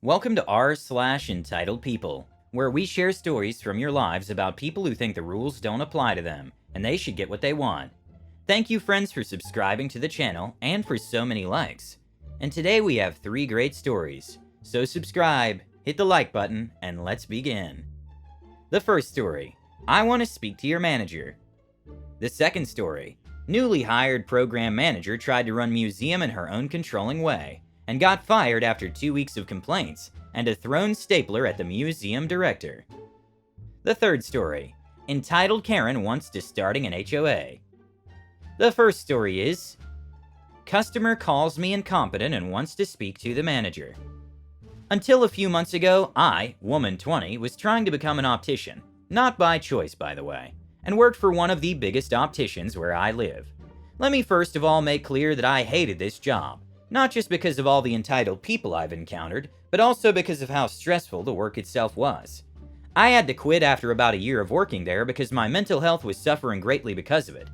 Welcome to r/entitled people, where we share stories from your lives about people who think the rules don't apply to them, and they should get what they want. Thank you friends for subscribing to the channel and for so many likes. And today we have 3 great stories, so subscribe, hit the like button, and let's begin. The first story, I want to speak to your manager. The second story, newly hired program manager tried to run museum in her own controlling way, and got fired after 2 weeks of complaints and a thrown stapler at the museum director. The third story, entitled Karen wants to starting an HOA. The first story is, customer calls me incompetent and wants to speak to the manager. Until a few months ago, I, woman 20, was trying to become an optician, not by choice by the way, and worked for one of the biggest opticians where I live. Let me first of all make clear that I hated this job. Not just because of all the entitled people I've encountered, but also because of how stressful the work itself was. I had to quit after about a year of working there because my mental health was suffering greatly because of it.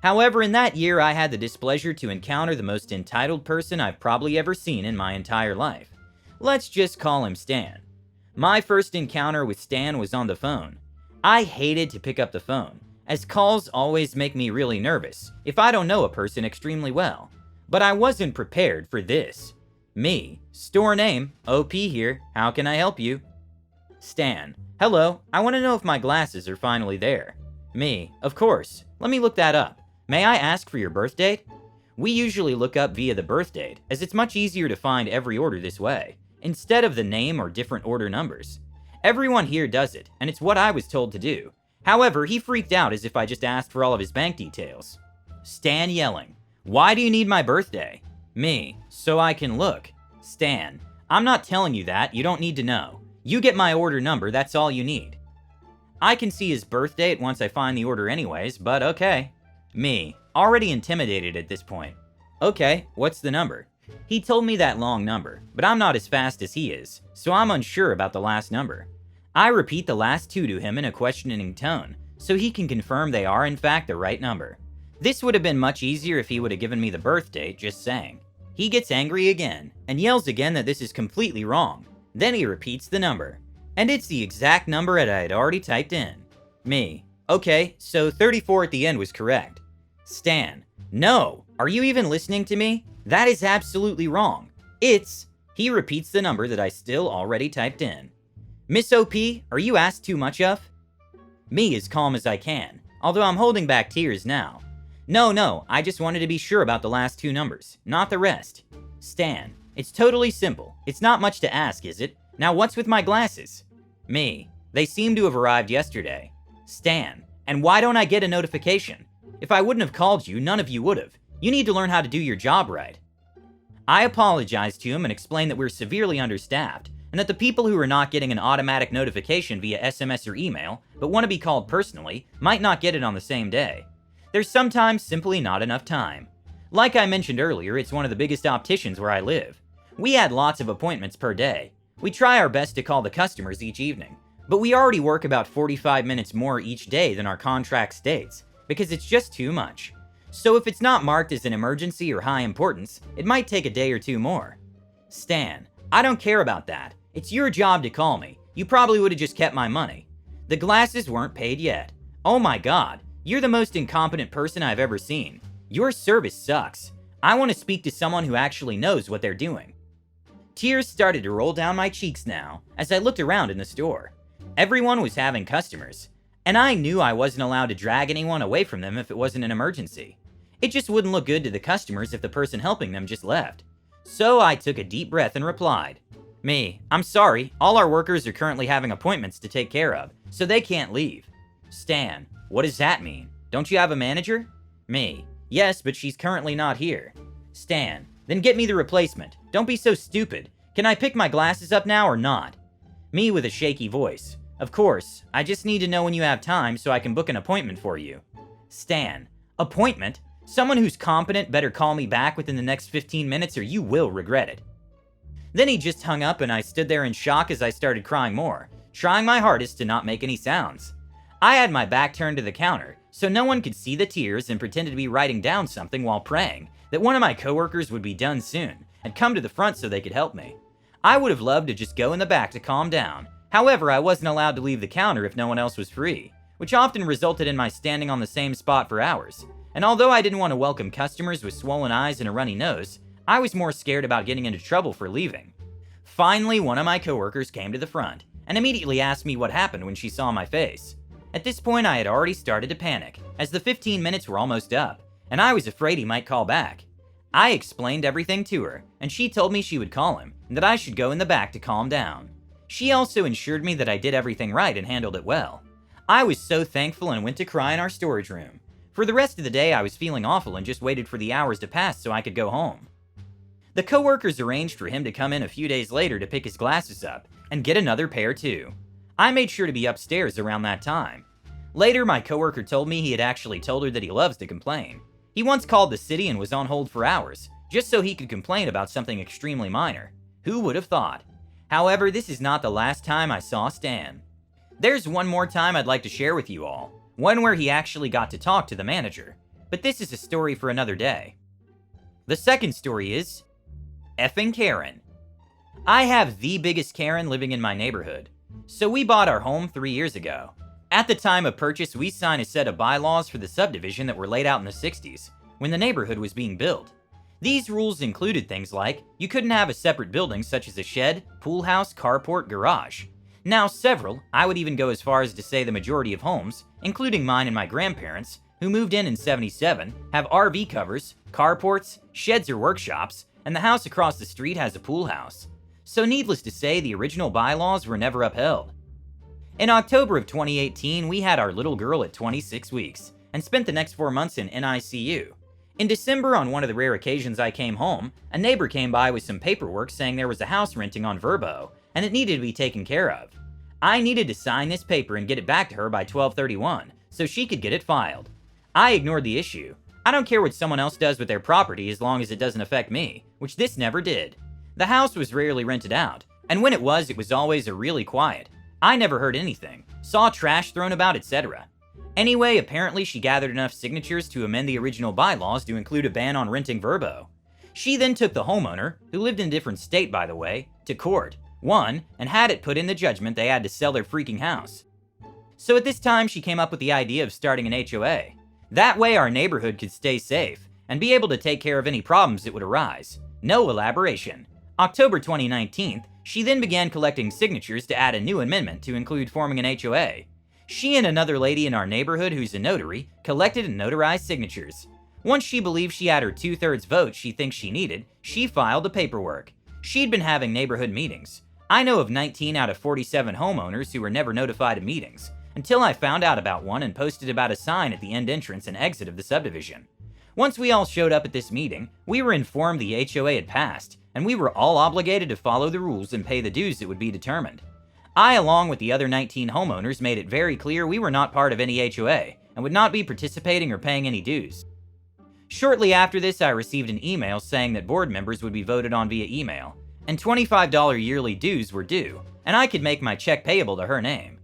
However, in that year I had the displeasure to encounter the most entitled person I've probably ever seen in my entire life. Let's just call him Stan. My first encounter with Stan was on the phone. I hated to pick up the phone, as calls always make me really nervous if I don't know a person extremely well. But I wasn't prepared for this. Me, store name, OP here, how can I help you? Stan, hello, I want to know if my glasses are finally there. Me, of course, let me look that up. May I ask for your birth date? We usually look up via the birth date, as it's much easier to find every order this way, instead of the name or different order numbers. Everyone here does it, and it's what I was told to do. However, he freaked out as if I just asked for all of his bank details. Stan yelling, why do you need my birthday? Me, so I can look. Stan, I'm not telling you that, you don't need to know. You get my order number, that's all you need. I can see his birth date once I find the order anyways, but okay. Me, already intimidated at this point. Okay, what's the number? He told me that long number, but I'm not as fast as he is, so I'm unsure about the last number. I repeat the last 2 to him in a questioning tone, so he can confirm they are in fact the right number. This would have been much easier if he would have given me the birth date, just saying. He gets angry again, and yells again that this is completely wrong. Then he repeats the number, and it's the exact number that I had already typed in. Me, okay, so 34 at the end was correct. Stan, no, are you even listening to me? That is absolutely wrong. He repeats the number that I still already typed in. Miss OP, are you asked too much of? Me as calm as I can, although I'm holding back tears now. No, I just wanted to be sure about the last 2 numbers, not the rest. Stan, it's totally simple. It's not much to ask, is it? Now what's with my glasses? Me, they seem to have arrived yesterday. Stan, and why don't I get a notification? If I wouldn't have called you, none of you would have. You need to learn how to do your job right. I apologized to him and explained that we're severely understaffed, and that the people who are not getting an automatic notification via SMS or email, but want to be called personally, might not get it on the same day. There's sometimes simply not enough time. Like I mentioned earlier, it's one of the biggest opticians where I live. We had lots of appointments per day. We try our best to call the customers each evening, but we already work about 45 minutes more each day than our contract states, because it's just too much. So if it's not marked as an emergency or high importance, it might take a day or 2 more. Stan, I don't care about that. It's your job to call me. You probably would have just kept my money. The glasses weren't paid yet. Oh my god. You're the most incompetent person I've ever seen. Your service sucks. I want to speak to someone who actually knows what they're doing. Tears started to roll down my cheeks now as I looked around in the store. Everyone was having customers, and I knew I wasn't allowed to drag anyone away from them if it wasn't an emergency. It just wouldn't look good to the customers if the person helping them just left. So I took a deep breath and replied, Me, I'm sorry, all our workers are currently having appointments to take care of, so they can't leave. Stan, what does that mean? Don't you have a manager? Me, yes, but she's currently not here. Stan, then get me the replacement. Don't be so stupid. Can I pick my glasses up now or not? Me with a shaky voice. Of course, I just need to know when you have time so I can book an appointment for you. Stan, appointment? Someone who's competent better call me back within the next 15 minutes or you will regret it. Then he just hung up and I stood there in shock as I started crying more, trying my hardest to not make any sounds. I had my back turned to the counter, so no one could see the tears and pretended to be writing down something while praying that one of my coworkers would be done soon and come to the front so they could help me. I would have loved to just go in the back to calm down. However, I wasn't allowed to leave the counter if no one else was free, which often resulted in my standing on the same spot for hours. And although I didn't want to welcome customers with swollen eyes and a runny nose, I was more scared about getting into trouble for leaving. Finally, one of my coworkers came to the front and immediately asked me what happened when she saw my face. At this point, I had already started to panic, as the 15 minutes were almost up, and I was afraid he might call back. I explained everything to her, and she told me she would call him, and that I should go in the back to calm down. She also assured me that I did everything right and handled it well. I was so thankful and went to cry in our storage room. For the rest of the day, I was feeling awful and just waited for the hours to pass so I could go home. The coworkers arranged for him to come in a few days later to pick his glasses up, and get another pair too. I made sure to be upstairs around that time. Later, my coworker told me he had actually told her that he loves to complain. He once called the city and was on hold for hours, just so he could complain about something extremely minor. Who would have thought? However, this is not the last time I saw Stan. There's one more time I'd like to share with you all, one where he actually got to talk to the manager, but this is a story for another day. The second story is effing Karen. I have the biggest Karen living in my neighborhood. So we bought our home 3 years ago. At the time of purchase, we signed a set of bylaws for the subdivision that were laid out in the 60s, when the neighborhood was being built. These rules included things like, you couldn't have a separate building such as a shed, pool house, carport, garage. Now several, I would even go as far as to say the majority of homes, including mine and my grandparents, who moved in '77, have RV covers, carports, sheds or workshops, and the house across the street has a pool house. So needless to say, the original bylaws were never upheld. In October of 2018, we had our little girl at 26 weeks, and spent the next 4 months in NICU. In December, on one of the rare occasions I came home, a neighbor came by with some paperwork saying there was a house renting on Verbo, and it needed to be taken care of. I needed to sign this paper and get it back to her by 12/31, so she could get it filed. I ignored the issue. I don't care what someone else does with their property as long as it doesn't affect me, which this never did. The house was rarely rented out, and when it was always really quiet. I never heard anything, saw trash thrown about, etc. Anyway, apparently she gathered enough signatures to amend the original bylaws to include a ban on renting Verbo. She then took the homeowner, who lived in a different state by the way, to court, won, and had it put in the judgment they had to sell their freaking house. So at this time she came up with the idea of starting an HOA. That way our neighborhood could stay safe, and be able to take care of any problems that would arise. No elaboration. October 2019, she then began collecting signatures to add a new amendment to include forming an HOA. She and another lady in our neighborhood who's a notary collected and notarized signatures. Once she believed she had her 2/3 vote she thinks she needed, she filed the paperwork. She'd been having neighborhood meetings. I know of 19 out of 47 homeowners who were never notified of meetings, until I found out about one and posted about a sign at the end entrance and exit of the subdivision. Once we all showed up at this meeting, we were informed the HOA had passed, and we were all obligated to follow the rules and pay the dues that would be determined. I, along with the other 19 homeowners, made it very clear we were not part of any HOA, and would not be participating or paying any dues. Shortly after this, I received an email saying that board members would be voted on via email, and $25 yearly dues were due, and I could make my check payable to her name.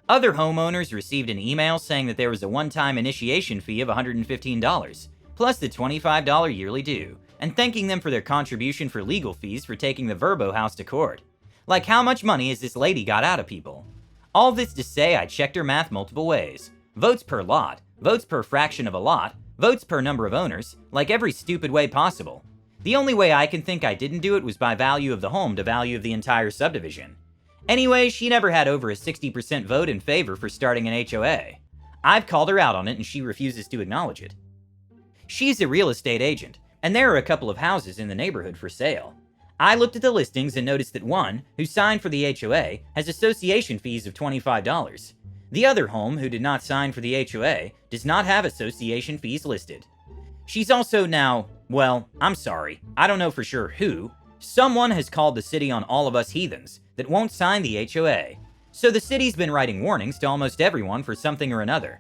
Other homeowners received an email saying that there was a one-time initiation fee of $115, plus the $25 yearly due, and thanking them for their contribution for legal fees for taking the Verbo house to court. Like, how much money has this lady got out of people? All this to say, I checked her math multiple ways. Votes per lot, votes per fraction of a lot, votes per number of owners, like every stupid way possible. The only way I can think I didn't do it was by value of the home to value of the entire subdivision. Anyway, she never had over a 60% vote in favor for starting an HOA. I've called her out on it and she refuses to acknowledge it. She's a real estate agent, and there are a couple of houses in the neighborhood for sale. I looked at the listings and noticed that one, who signed for the HOA, has association fees of $25. The other home, who did not sign for the HOA, does not have association fees listed. She's also now, well, I'm sorry, I don't know for sure who, someone has called the city on all of us heathens that won't sign the HOA. So the city's been writing warnings to almost everyone for something or another.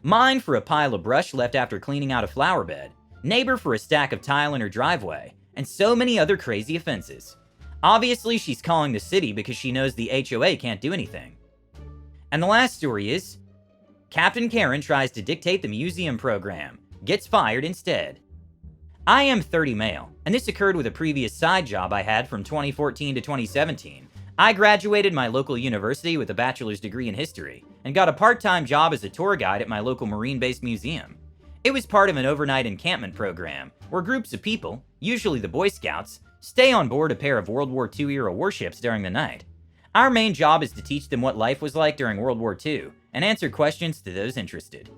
Mine for a pile of brush left after cleaning out a flower bed, neighbor for a stack of tile in her driveway, and so many other crazy offenses. Obviously, she's calling the city because she knows the HOA can't do anything. And the last story is, Captain Karen tries to dictate the museum program, gets fired instead. I am 30 male, and this occurred with a previous side job I had from 2014 to 2017. I graduated my local university with a bachelor's degree in history, and got a part-time job as a tour guide at my local marine-based museum. It was part of an overnight encampment program, where groups of people, usually the Boy Scouts, stay on board a pair of World War II-era warships during the night. Our main job is to teach them what life was like during World War II, and answer questions to those interested.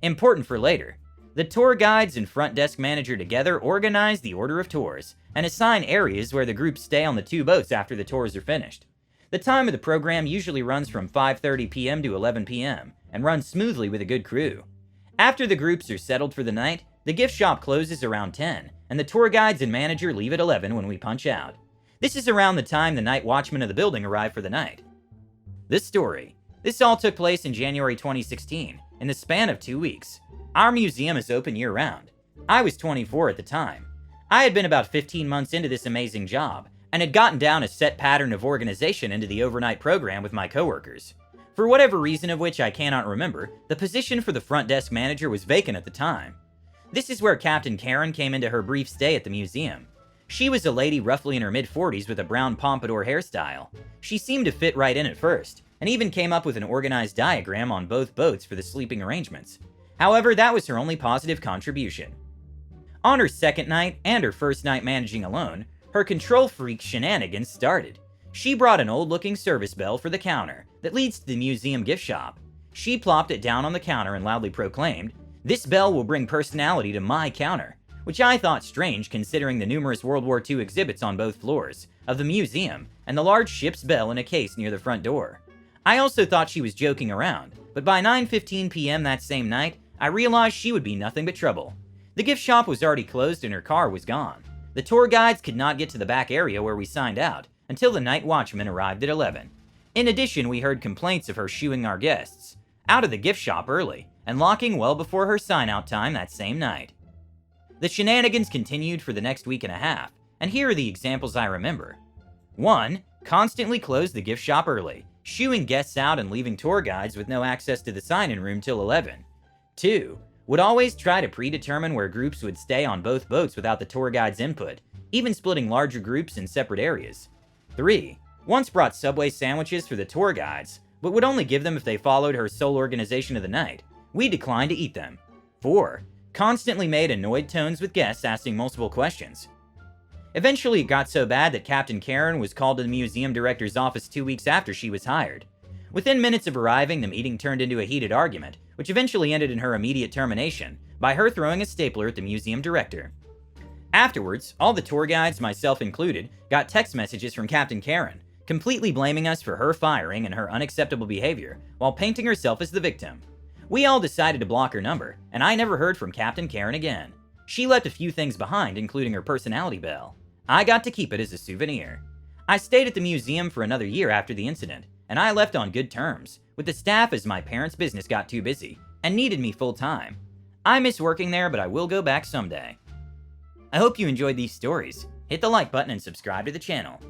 Important for later, the tour guides and front desk manager together organize the order of tours, and assign areas where the groups stay on the two boats after the tours are finished. The time of the program usually runs from 5:30 p.m. to 11 p.m., and runs smoothly with a good crew. After the groups are settled for the night, the gift shop closes around 10, and the tour guides and manager leave at 11 when we punch out. This is around the time the night watchmen of the building arrive for the night. This all took place in January 2016, in the span of 2 weeks. Our museum is open year-round. I was 24 at the time. I had been about 15 months into this amazing job, and had gotten down a set pattern of organization into the overnight program with my coworkers. For whatever reason of which I cannot remember, the position for the front desk manager was vacant at the time. This is where Captain Karen came into her brief stay at the museum. She was a lady roughly in her mid-40s with a brown pompadour hairstyle. She seemed to fit right in at first, and even came up with an organized diagram on both boats for the sleeping arrangements. However, that was her only positive contribution. On her second night, and her first night managing alone, her control freak shenanigans started. She brought an old-looking service bell for the counter that leads to the museum gift shop. She plopped it down on the counter and loudly proclaimed, "This bell will bring personality to my counter," which I thought strange considering the numerous World War II exhibits on both floors of the museum and the large ship's bell in a case near the front door. I also thought she was joking around, but by 9:15 p.m. that same night, I realized she would be nothing but trouble. The gift shop was already closed and her car was gone. The tour guides could not get to the back area where we signed out until the night watchman arrived at 11. In addition, we heard complaints of her shooing our guests out of the gift shop early and locking well before her sign-out time that same night. The shenanigans continued for the next week and a half, and here are the examples I remember. 1. Constantly closed the gift shop early, shooing guests out and leaving tour guides with no access to the sign-in room till 11. 2. Would always try to predetermine where groups would stay on both boats without the tour guide's input, even splitting larger groups in separate areas. 3. Once brought Subway sandwiches for the tour guides, but would only give them if they followed her sole organization of the night. We declined to eat them. 4. Constantly made annoyed tones with guests asking multiple questions. Eventually it got so bad that Captain Karen was called to the museum director's office 2 weeks after she was hired. Within minutes of arriving, the meeting turned into a heated argument, which eventually ended in her immediate termination, by her throwing a stapler at the museum director. Afterwards, all the tour guides, myself included, got text messages from Captain Karen, completely blaming us for her firing and her unacceptable behavior, while painting herself as the victim. We all decided to block her number, and I never heard from Captain Karen again. She left a few things behind, including her personality bell. I got to keep it as a souvenir. I stayed at the museum for another year after the incident, and I left on good terms with the staff as my parents' business got too busy and needed me full-time. I miss working there, but I will go back someday. I hope you enjoyed these stories. Hit the like button and subscribe to the channel.